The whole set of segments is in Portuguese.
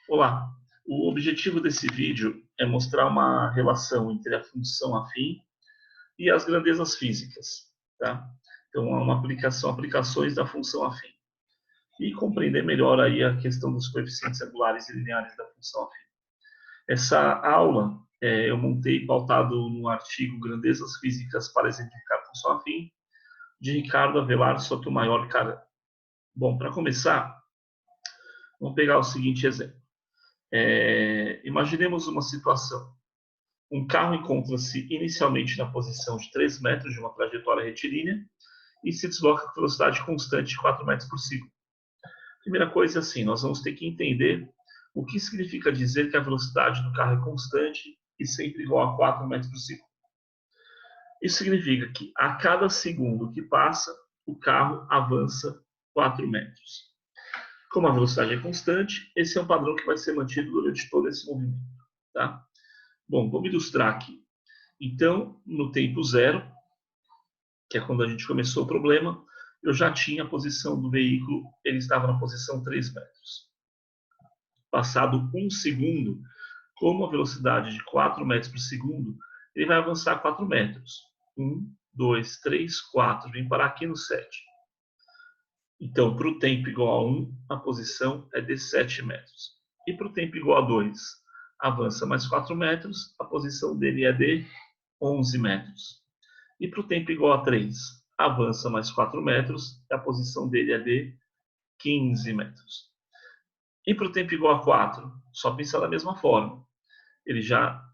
Olá, o objetivo desse vídeo é mostrar uma relação entre a função afim e as grandezas físicas, tá? Então, é uma aplicações da função afim. E compreender melhor aí a questão dos coeficientes angulares e lineares da função afim. Essa aula eu montei pautado no artigo Grandezas Físicas para exemplificar a função afim, de Ricardo Avelar Sotomayor Caran. Bom, para começar, vamos pegar o seguinte exemplo. Imaginemos uma situação. Um carro encontra-se inicialmente na posição de 3 metros de uma trajetória retilínea e se desloca com velocidade constante de 4 metros por segundo. Primeira coisa é assim, nós vamos ter que entender o que significa dizer que a velocidade do carro é constante e sempre igual a 4 metros por segundo. Isso significa que a cada segundo que passa, o carro avança 4 metros. Como a velocidade é constante, esse é um padrão que vai ser mantido durante todo esse movimento. Tá? Bom, vamos ilustrar aqui. Então, no tempo zero, que é quando a gente começou o problema, eu já tinha a posição do veículo, ele estava na posição 3 metros. Passado 1 segundo, como a velocidade de 4 metros por segundo, ele vai avançar 4 metros. 1, 2, 3, 4, vem parar aqui no 7. Então, para o tempo igual a 1, a posição é de 7 metros. E para o tempo igual a 2, avança mais 4 metros, a posição dele é de 11 metros. E para o tempo igual a 3, avança mais 4 metros, e a posição dele é de 15 metros. E para o tempo igual a 4, só pensar da mesma forma. Ele já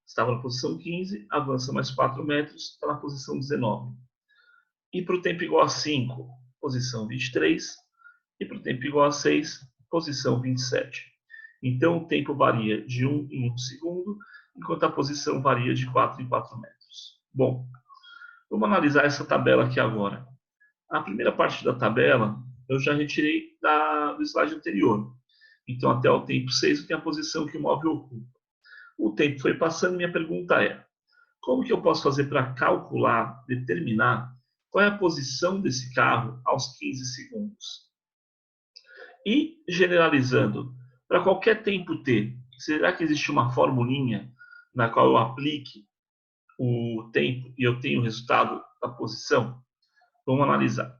estava na posição 15, avança mais 4 metros, está na posição 19. E para o tempo igual a 5, posição 23. E para o tempo igual a 6, posição 27. Então, o tempo varia de 1 em 1 segundo, enquanto a posição varia de 4 em 4 metros. Bom, vamos analisar essa tabela aqui agora. A primeira parte da tabela eu já retirei do slide anterior. Então, até o tempo 6, tem a posição que o móvel ocupa. O tempo foi passando e minha pergunta é: como que eu posso fazer para calcular, determinar qual é a posição desse carro aos 15 segundos? E, generalizando, para qualquer tempo t, será que existe uma formulinha na qual eu aplique o tempo e eu tenho o resultado da posição? Vamos analisar.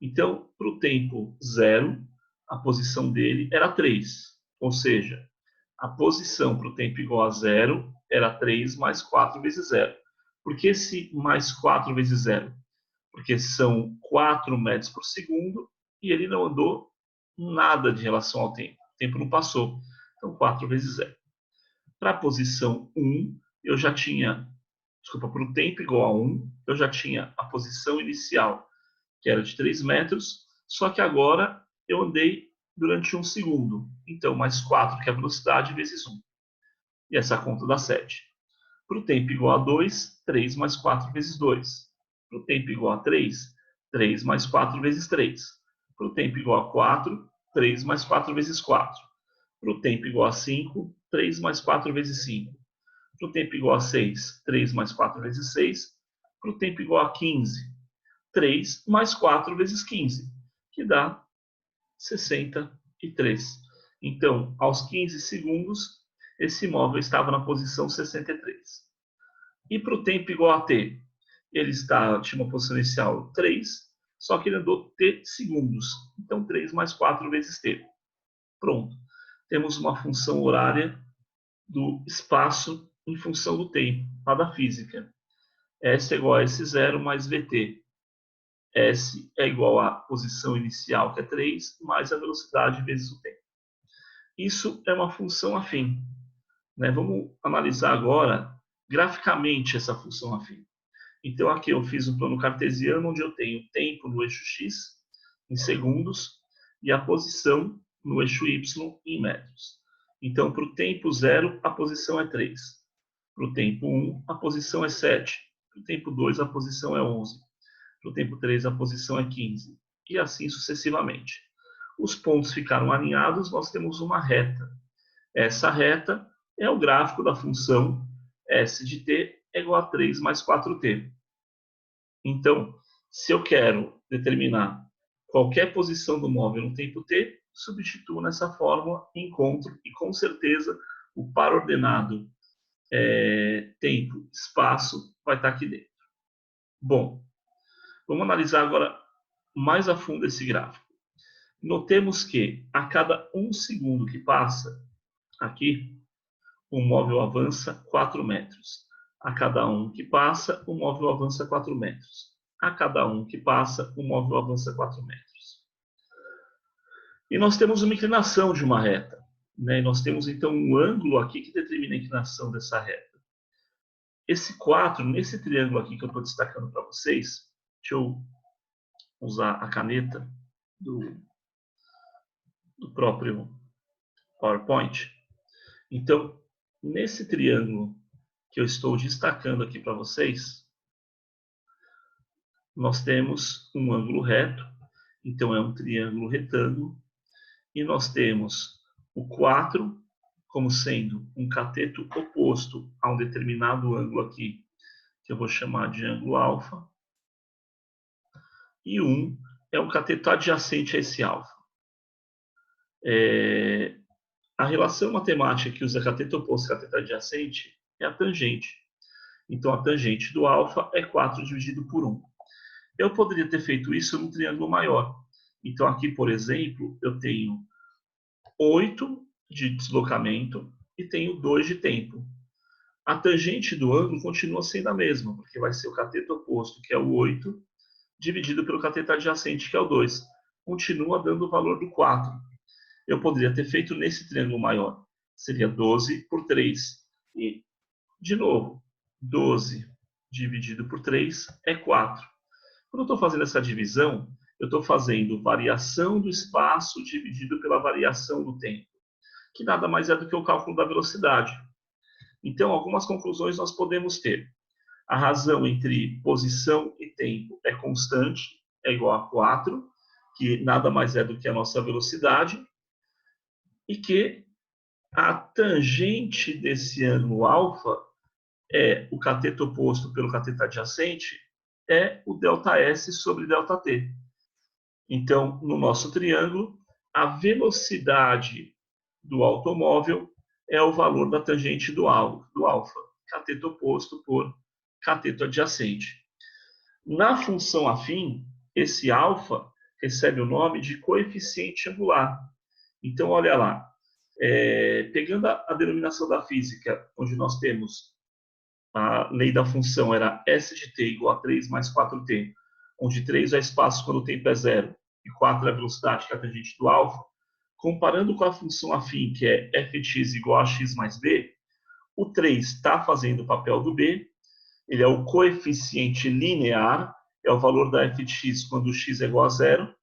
Então, para o tempo zero, a posição dele era 3. Ou seja, a posição para o tempo igual a zero era 3 mais 4 vezes zero. Por que esse mais 4 vezes zero? Porque são 4 metros por segundo e ele não andou nada de relação ao tempo. O tempo não passou. Então, 4 vezes zero. Para a posição 1, eu já tinha, para o tempo igual a 1, eu já tinha a posição inicial, que era de 3 metros, só que agora eu andei durante 1 segundo. Então, mais 4, que é a velocidade, vezes 1. E essa conta dá 7. Para o tempo igual a 2, 3 mais 4 vezes 2. Para o tempo igual a 3, 3 mais 4 vezes 3. Para o tempo igual a 4, 3 mais 4 vezes 4. Para o tempo igual a 5, 3 mais 4 vezes 5. Para o tempo igual a 6, 3 mais 4 vezes 6. Para o tempo igual a 15, 3 mais 4 vezes 15, que dá 63. Então, aos 15 segundos, esse móvel estava na posição 63. E para o tempo igual a t, ele tinha uma posição inicial 3, só que ele andou t segundos. Então, 3 mais 4 vezes t. Pronto. Temos uma função horária do espaço em função do tempo, lá da física. S é igual a S0 mais VT. S é igual à posição inicial, que é 3, mais a velocidade vezes o tempo. Isso é uma função afim. Né? Vamos analisar agora graficamente essa função afim. Então, aqui eu fiz um plano cartesiano, onde eu tenho o tempo no eixo x, em segundos, e a posição no eixo y, em metros. Então, para o tempo 0, a posição é 3. Para o tempo 1, a posição é 7. Para o tempo 2, a posição é 11. Para o tempo 3, a posição é 15. E assim sucessivamente. Os pontos ficaram alinhados, nós temos uma reta. Essa reta é o gráfico da função S de t é igual a 3 mais 4t. Então, se eu quero determinar qualquer posição do móvel no tempo t, substituo nessa fórmula, encontro, e com certeza o par ordenado tempo, espaço, vai estar aqui dentro. Bom, vamos analisar agora mais a fundo esse gráfico. Notemos que a cada 1 segundo que passa, aqui, o móvel avança 4 metros. A cada 1 que passa, o móvel avança 4 metros. A cada 1 que passa, o móvel avança 4 metros. E nós temos uma inclinação de uma reta, né? E nós temos, então, um ângulo aqui que determina a inclinação dessa reta. Esse 4, nesse triângulo aqui que eu estou destacando para vocês, deixa eu usar a caneta do próprio PowerPoint. Então, nesse triângulo que eu estou destacando aqui para vocês, nós temos um ângulo reto, então é um triângulo retângulo, e nós temos o 4 como sendo um cateto oposto a um determinado ângulo aqui, que eu vou chamar de ângulo alfa, e 1 é um cateto adjacente a esse alfa. A relação matemática que usa cateto oposto e cateto adjacente é a tangente. Então, a tangente do alfa é 4 dividido por 1. Eu poderia ter feito isso num triângulo maior. Então, aqui, por exemplo, eu tenho 8 de deslocamento e tenho 2 de tempo. A tangente do ângulo continua sendo a mesma, porque vai ser o cateto oposto, que é o 8, dividido pelo cateto adjacente, que é o 2. Continua dando o valor do 4. Eu poderia ter feito nesse triângulo maior. Seria 12 por 3. E, de novo, 12 dividido por 3 é 4. Quando eu estou fazendo essa divisão, eu estou fazendo variação do espaço dividido pela variação do tempo, que nada mais é do que o cálculo da velocidade. Então, algumas conclusões nós podemos ter. A razão entre posição e tempo é constante, é igual a 4, que nada mais é do que a nossa velocidade, e que a tangente desse ângulo alfa é o cateto oposto pelo cateto adjacente, é o ΔS sobre ΔT. Então, no nosso triângulo, a velocidade do automóvel é o valor da tangente do alfa, cateto oposto por cateto adjacente. Na função afim, esse alfa recebe o nome de coeficiente angular. Então, olha lá, pegando a denominação da física, onde nós temos a lei da função era S de t igual a 3 mais 4t, onde 3 é espaço quando o tempo é zero e 4 é a velocidade, que é a tangente do alfa, comparando com a função afim, que é fx igual a x mais b, o 3 está fazendo o papel do b, ele é o coeficiente linear, é o valor da f de x quando x é igual a zero,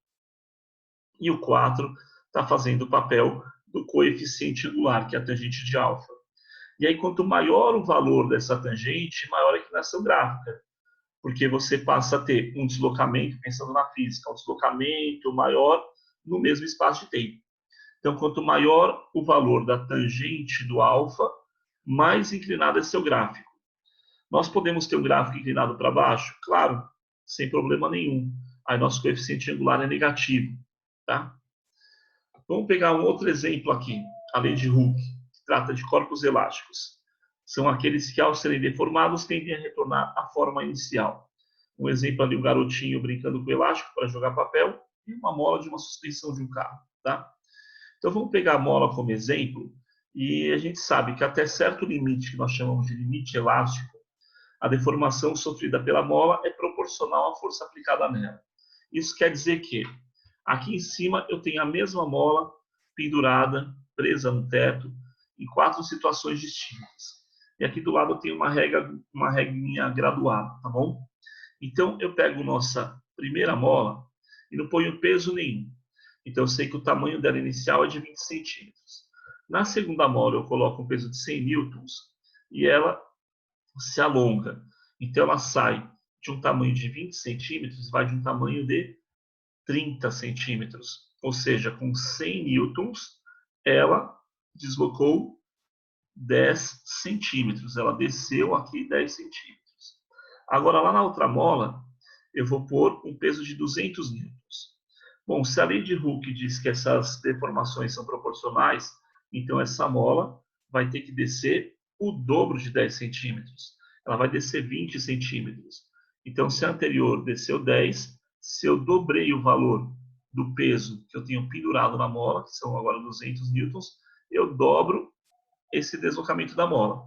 e o 4 está fazendo o papel do coeficiente angular, que é a tangente de alfa. E aí, quanto maior o valor dessa tangente, maior a inclinação gráfica, porque você passa a ter um deslocamento, pensando na física, um deslocamento maior no mesmo espaço de tempo. Então, quanto maior o valor da tangente do alfa, mais inclinado é seu gráfico. Nós podemos ter um gráfico inclinado para baixo? Claro, sem problema nenhum. Aí nosso coeficiente angular é negativo. Tá? Vamos pegar um outro exemplo aqui, a lei de Hooke, que trata de corpos elásticos. São aqueles que, ao serem deformados, tendem a retornar à forma inicial. Um exemplo ali, um garotinho brincando com elástico para jogar papel e uma mola de uma suspensão de um carro. Tá? Então, vamos pegar a mola como exemplo e a gente sabe que até certo limite, que nós chamamos de limite elástico, a deformação sofrida pela mola é proporcional à força aplicada nela. Isso quer dizer que aqui em cima eu tenho a mesma mola pendurada, presa no teto, em 4 situações distintas. E aqui do lado eu tenho uma regrinha graduada, tá bom? Então eu pego nossa primeira mola e não ponho peso nenhum. Então eu sei que o tamanho dela inicial é de 20 centímetros. Na segunda mola eu coloco um peso de 100 newtons e ela se alonga. Então ela sai de um tamanho de 20 centímetros e vai de um tamanho de 30 centímetros. Ou seja, com 100 newtons, ela deslocou 10 centímetros. Ela desceu aqui 10 centímetros. Agora, lá na outra mola, eu vou pôr um peso de 200 newtons. Bom, se a lei de Hooke diz que essas deformações são proporcionais, então essa mola vai ter que descer o dobro de 10 centímetros. Ela vai descer 20 centímetros. Então, se a anterior desceu 10, se eu dobrei o valor do peso que eu tenho pendurado na mola, que são agora 200 newtons, eu dobro esse deslocamento da mola.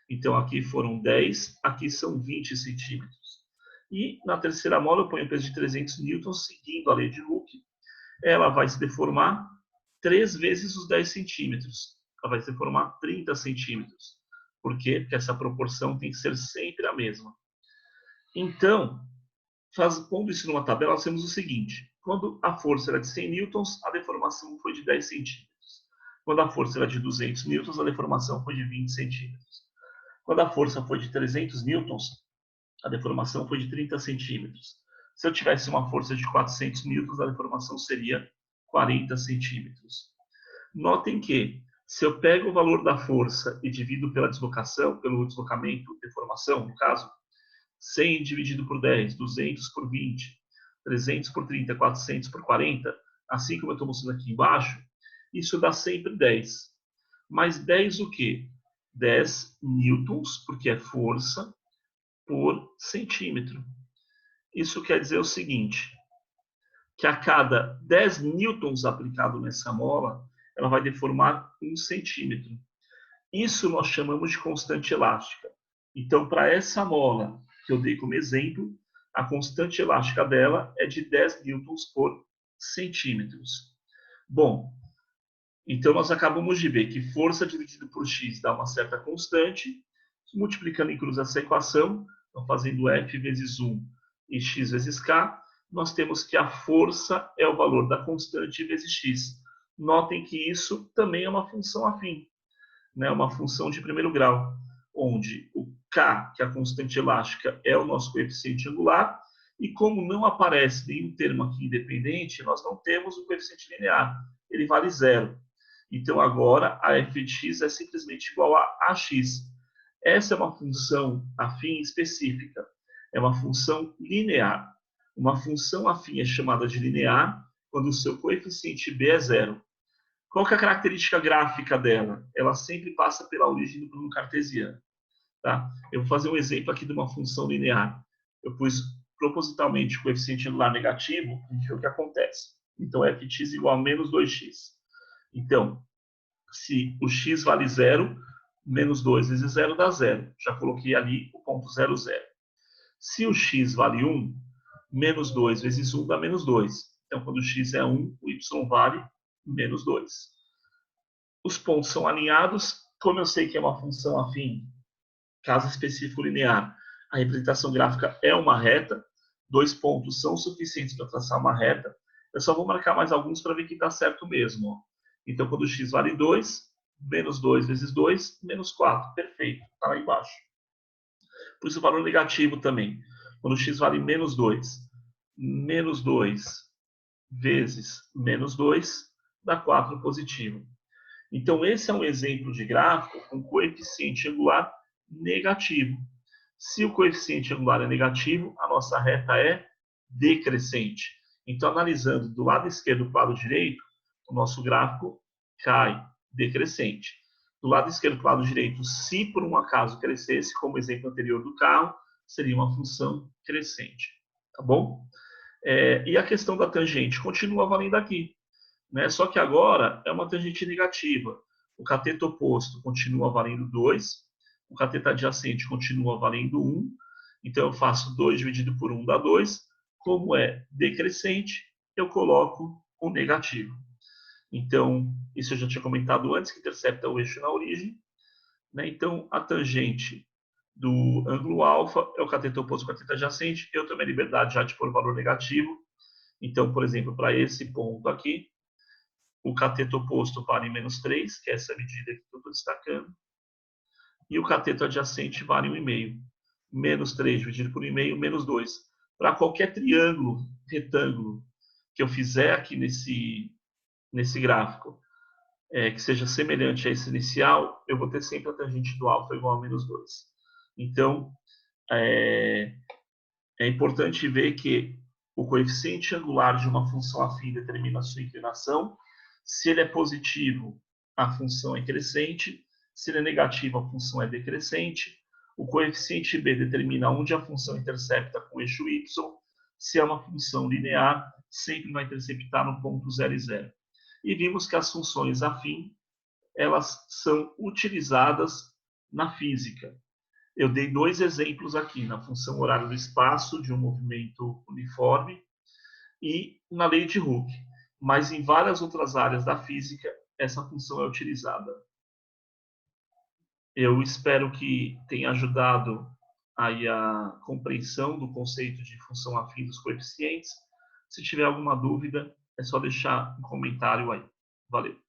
Então, aqui foram 10, aqui são 20 centímetros. E na terceira mola eu ponho o peso de 300 newtons, seguindo a lei de Hooke. Ela vai se deformar 3 vezes os 10 centímetros. Ela vai se deformar 30 centímetros. Por quê? Porque essa proporção tem que ser sempre a mesma. Então, pondo isso numa tabela, nós temos o seguinte. Quando a força era de 100 newtons, a deformação foi de 10 centímetros. Quando a força era de 200 newtons, a deformação foi de 20 centímetros. Quando a força foi de 300 newtons, a deformação foi de 30 centímetros. Se eu tivesse uma força de 400 newtons, a deformação seria 40 centímetros. Notem que, se eu pego o valor da força e divido pela deslocação, pelo deslocamento, deformação, no caso, 100 dividido por 10, 200 por 20, 300 por 30, 400 por 40, assim como eu estou mostrando aqui embaixo, isso dá sempre 10. Mas 10 o quê? 10 newtons, porque é força, por centímetro. Isso quer dizer o seguinte, que a cada 10 newtons aplicado nessa mola, ela vai deformar 1 centímetro. Isso nós chamamos de constante elástica. Então, para essa mola que eu dei como exemplo, a constante elástica dela é de 10 newtons por centímetros. Bom, então nós acabamos de ver que força dividido por x dá uma certa constante. Multiplicando em cruz essa equação, então fazendo F vezes 1 e x vezes k, nós temos que a força é o valor da constante vezes x. Notem que isso também é uma função afim, né? Uma função de primeiro grau, onde o k, que é a constante elástica, é o nosso coeficiente angular, e como não aparece nenhum termo aqui independente, nós não temos o coeficiente linear, ele vale zero. Então agora a f de x é simplesmente igual a ax. Essa é uma função afim específica, é uma função linear. Uma função afim é chamada de linear quando o seu coeficiente b é zero. Qual que é a característica gráfica dela? Ela sempre passa pela origem do plano cartesiano. Tá? Eu vou fazer um exemplo aqui de uma função linear. Eu pus propositalmente o coeficiente angular negativo, a gente vê o que acontece. Então, f de x igual a menos 2x. Então, se o x vale zero, menos 2 vezes 0 dá 0. Já coloquei ali o ponto 0, 0. Se o x vale 1, menos 2 vezes 1 dá menos 2. Então, quando o x é 1, o y vale menos 2. Os pontos são alinhados. Como eu sei que é uma função afim, caso específico linear, a representação gráfica é uma reta. 2 pontos são suficientes para traçar uma reta. Eu só vou marcar mais alguns para ver que está certo mesmo. Ó. Então, quando o x vale 2, menos 2 vezes 2, menos 4. Perfeito, está lá embaixo. Por isso o valor negativo também. Quando o x vale menos 2 vezes menos 2, dá 4 positivo. Então, esse é um exemplo de gráfico com coeficiente angular negativo. Se o coeficiente angular é negativo, a nossa reta é decrescente. Então, analisando do lado esquerdo para o lado direito, o nosso gráfico cai decrescente. Do lado esquerdo para o lado direito, se por um acaso crescesse, como o exemplo anterior do carro, seria uma função crescente. Tá bom? E a questão da tangente continua valendo aqui. Né? Só que agora é uma tangente negativa. O cateto oposto continua valendo 2, o cateto adjacente continua valendo 1, então eu faço 2 dividido por 1 dá 2. Como é decrescente, eu coloco o negativo. Então, isso eu já tinha comentado antes, que intercepta o eixo na origem. Né? Então, a tangente do ângulo alfa é o cateto oposto ao cateto adjacente. Eu tomei a liberdade já de pôr o valor negativo. Então, por exemplo, para esse ponto aqui, o cateto oposto vale menos 3, que é essa medida que eu estou destacando. E o cateto adjacente vale 1,5. Menos 3 dividido por 1,5, menos 2. Para qualquer triângulo, retângulo, que eu fizer aqui nesse gráfico, que seja semelhante a esse inicial, eu vou ter sempre a tangente do alfa igual a menos 2. Então, é importante ver que O coeficiente angular de uma função afim determina a sua inclinação. Se ele é positivo, a função é crescente. Se ele é negativo, a função é decrescente. O coeficiente b determina onde a função intercepta com o eixo y. Se é uma função linear, sempre vai interceptar no ponto 0 e 0. E vimos que as funções afim, elas são utilizadas na física. Eu dei dois exemplos aqui, na função horário do espaço, de um movimento uniforme, e na lei de Hooke. Mas em várias outras áreas da física, essa função é utilizada. Eu espero que tenha ajudado aí a compreensão do conceito de função afim dos coeficientes. Se tiver alguma dúvida, é só deixar um comentário aí. Valeu!